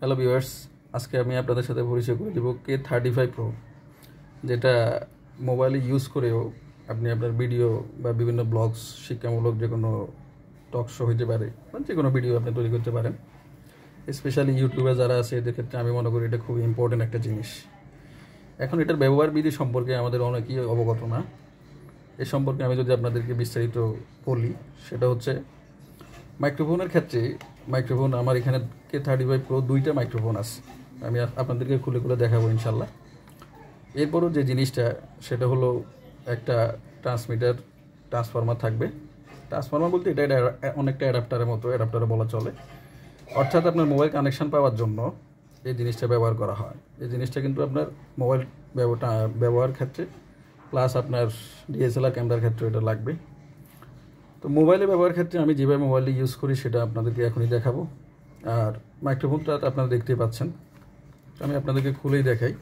Hello viewers, আজকে আমি আপনাদের সাথে পরিচয় করে দেব K35 Pro, যেটা মোবাইলে ইউজ করেও আপনি আপনার ভিডিও বা বিভিন্ন ব্লগস, শিক্ষামূলক যে কোনো টক শো হতে পারে বা যে কোনো ভিডিও আপনি তৈরি করতে পারেন। স্পেশালি ইউটিউবে যারা আছে এদের ক্ষেত্রে আমি মনে করি এটা খুব ইম্পর্টেন্ট একটা জিনিস। এখন এটার ব্যবহার বিধি সম্পর্কে আমাদের অনেকেই অবগত না। এ সম্পর্কে আমি যদি আপনাদেরকে বিস্তারিত বলি, সেটা হচ্ছে মাইক্রোফোনের ক্ষেত্রে মাইক্রোফোন আমার এখানে K35 Pro দুইটা মাইক্রোফোন আছে, আমি আপনাদেরকে খুলে খুলে দেখাবো ইনশাল্লাহ। এরপরও যে জিনিসটা সেটা হলো একটা ট্রান্সফরমার থাকবে। ট্রান্সফরমার বলতে এটা অনেকটা অ্যাডাপ্টারের মতো, অ্যাডাপ্টারে বলা চলে। অর্থাৎ আপনার মোবাইল কানেকশান পাওয়ার জন্য এই জিনিসটা ব্যবহার করা হয়। এই জিনিসটা কিন্তু আপনার মোবাইল ব্যবহার ক্ষেত্রে প্লাস আপনার DSLR ক্যামেরার ক্ষেত্রে এটা লাগবে। তো মোবাইলে ব্যবহার ক্ষেত্রে আমি যেভাবে মোবাইলে ইউজ করি সেটা আপনাদেরকে এখনই দেখাবো। আর মাইক্রোফোনটা আপনারা দেখতেই পাচ্ছেন, আমি আপনাদেরকে খুলেই দেখাই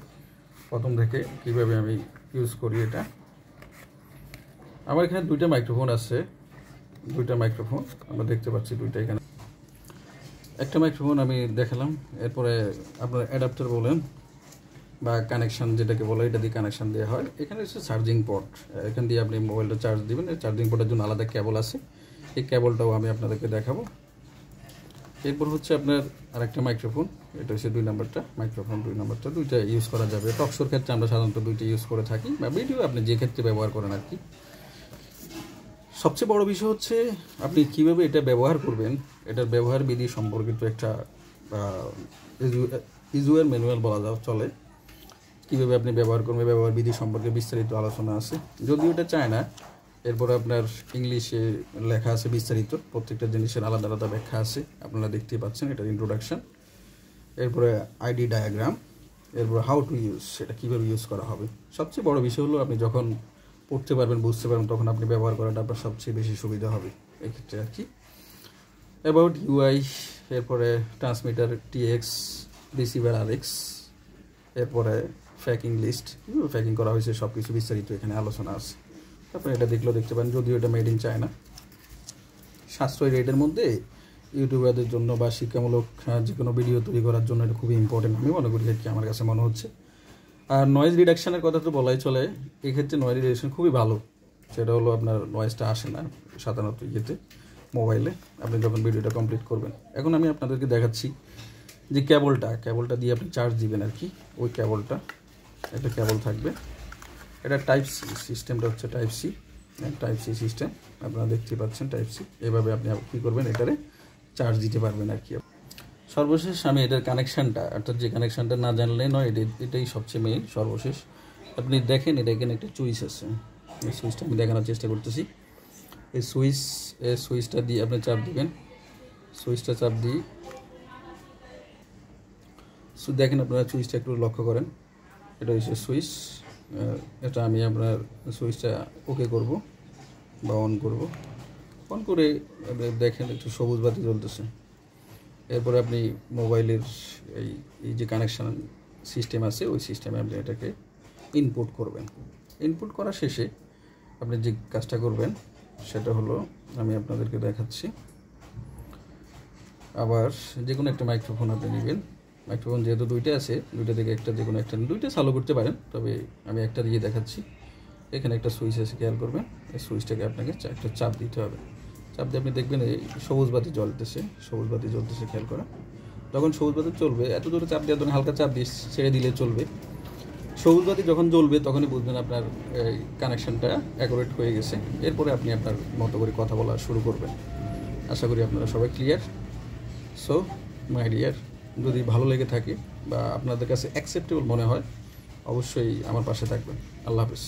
প্রথম থেকে কীভাবে আমি ইউজ করি। এটা আমার এখানে দুইটা মাইক্রোফোন আছে, দুইটা মাইক্রোফোন আমরা দেখতে পাচ্ছি, দুইটা এখানে। একটা মাইক্রোফোন আমি দেখালাম, এরপরে আপনার অ্যাডাপ্টার বলেন বা কানেকশান যেটাকে বলে, এটা দিয়ে কানেকশান দেওয়া হয়। এখানে হচ্ছে চার্জিং পোর্ট, এখান দিয়ে আপনি মোবাইলটা চার্জ দিবেন। এই চার্জিং পোর্টের জন্য আলাদা কেবল আছে, এই কেবলটাও আমি আপনাদেরকে দেখাবো। এরপর হচ্ছে আপনার আরেকটা মাইক্রোফোন, এটা হচ্ছে 2 নম্বরটা মাইক্রোফোন। 2 নম্বরটা দুইটা ইউজ করা যাবে। টকশোর ক্ষেত্রে আমরা সাধারণত দুইটা ইউজ করে থাকি, বা ভিডিও আপনি যে ক্ষেত্রে ব্যবহার করেন আর কি। সবচেয়ে বড় বিষয় হচ্ছে আপনি কীভাবে এটা ব্যবহার করবেন, এটার ব্যবহার বিধি সম্পর্কিত একটা ইউজার ম্যানুয়াল বলা চলে। কীভাবে আপনি ব্যবহার করবেন, ব্যবহার বিধি সম্পর্কে বিস্তারিত আলোচনা আছে, যদিও এটা চায় না। এরপরে আপনার ইংলিশে লেখা আছে বিস্তারিত, প্রত্যেকটা জিনিসের আলাদা আলাদা ব্যাখ্যা আছে, আপনারা দেখতেই পাচ্ছেন। এটার ইন্ট্রোডাকশান, এরপরে আইডি ডায়াগ্রাম, এরপরে হাউ টু ইউজ, সেটা কীভাবে ইউজ করা হবে। সবচেয়ে বড় বিষয় হলো আপনি যখন পড়তে পারবেন, বুঝতে পারবেন, তখন আপনি ব্যবহার করাটা আপনার সবচেয়ে বেশি সুবিধা হবে এক্ষেত্রে আর কি। অ্যাবাউট ইউআই, এরপরে ট্রান্সমিটার TX, রিসিভার RX, এরপরে প্যাকিং লিস্ট, কীভাবে প্যাকিং করা হয়েছে সব কিছু বিস্তারিত এখানে আলোচনা আছে। আপনি এটা দেখলেও দেখতে পারেন, যদিও এটা মেড ইন চায়না। সাশ্রয়ী রেটের মধ্যে ইউটিউবারদের জন্য বা শিক্ষামূলক যে কোনো ভিডিও তৈরি করার জন্য এটা খুবই ইম্পর্টেন্ট আমি মনে করি আর কি, আমার কাছে মনে হচ্ছে। আর নয়েজ রিডাকশানের কথা তো বলাই চলে, এক্ষেত্রে নয়েজ রিডাকশান খুবই ভালো। সেটা হলো আপনার নয়েজটা আসে না সাধারণত ইয়েতে, মোবাইলে আপনি যখন ভিডিওটা কমপ্লিট করবেন। এখন আমি আপনাদেরকে দেখাচ্ছি যে কেবলটা দিয়ে আপনি চার্জ দিবেন আর কি। ওই কেবলটা, একটা কেবল থাকবে, এটা টাইপ সি সিস্টেমটা হচ্ছে টাইপ সি সিস্টেম, আপনারা দেখতে পাচ্ছেন টাইপ সি। এভাবে আপনি কী করবেন, এটারে চার্জ দিতে পারবেন আর কি। সর্বশেষ আমি এটার কানেকশানটা, অর্থাৎ যে কানেকশানটা না জানলে নয়, এটাই সবচেয়ে মেইন। সর্বশেষ আপনি দেখেন, এটা এখানে একটা সুইচ আছে, এই সুইচটা আমি দেখানোর চেষ্টা করতেছি। এই সুইচটা দিয়ে আপনি চাপ দিবেন। সুইচটা চাপ দিয়ে দেখেন, আপনারা সুইচটা একটু লক্ষ্য করেন, এটা হচ্ছে সুইচ। এটা আমি আপনার সুইচটা ওকে করব বা অন করব। অন করে দেখেন একটু সবুজ বাতি জ্বলতেছে। এরপরে আপনি মোবাইলের এই যে কানেকশান সিস্টেম আছে, ওই সিস্টেমে আপনি এটাকে ইনপুট করবেন। ইনপুট করা শেষে আপনি যে কাজটা করবেন সেটা হলো, আমি আপনাদেরকে দেখাচ্ছি। আবার যে কোনো একটা মাইক্রোফোন আপনি নেবেন। মাইক্রোফোন যেহেতু দুইটা আছে, দুইটা থেকে একটা, যে কোনো একটা, দুইটা চালু করতে পারেন, তবে আমি একটা দিয়ে দেখাচ্ছি। এখানে একটা সুইচ আছে, খেয়াল করবেন। এই সুইচটাকে আপনাকে একটা চাপ দিতে হবে। চাপ দিয়ে আপনি দেখবেন এই সবুজ বাতি জ্বলতেছে, খেয়াল করা। যখন সবুজ বাতি চলবে, এত জোরে চাপ দিয়ে হালকা চাপ দিয়ে ছেড়ে দিলে চলবে। সবুজ বাতি যখন জ্বলবে তখনই বুঝবেন আপনার এই কানেকশানটা অ্যাকুরেট হয়ে গেছে। এরপরে আপনি আপনার মতো করে কথা বলা শুরু করবেন। আশা করি আপনারা সবাই ক্লিয়ার। সো মাই ডিয়ার, যদি ভালো লেগে থাকে বা আপনাদের কাছে অ্যাকসেপ্টেবল মনে হয়, অবশ্যই আমার পাশে থাকবেন। আল্লাহ হাফেজ।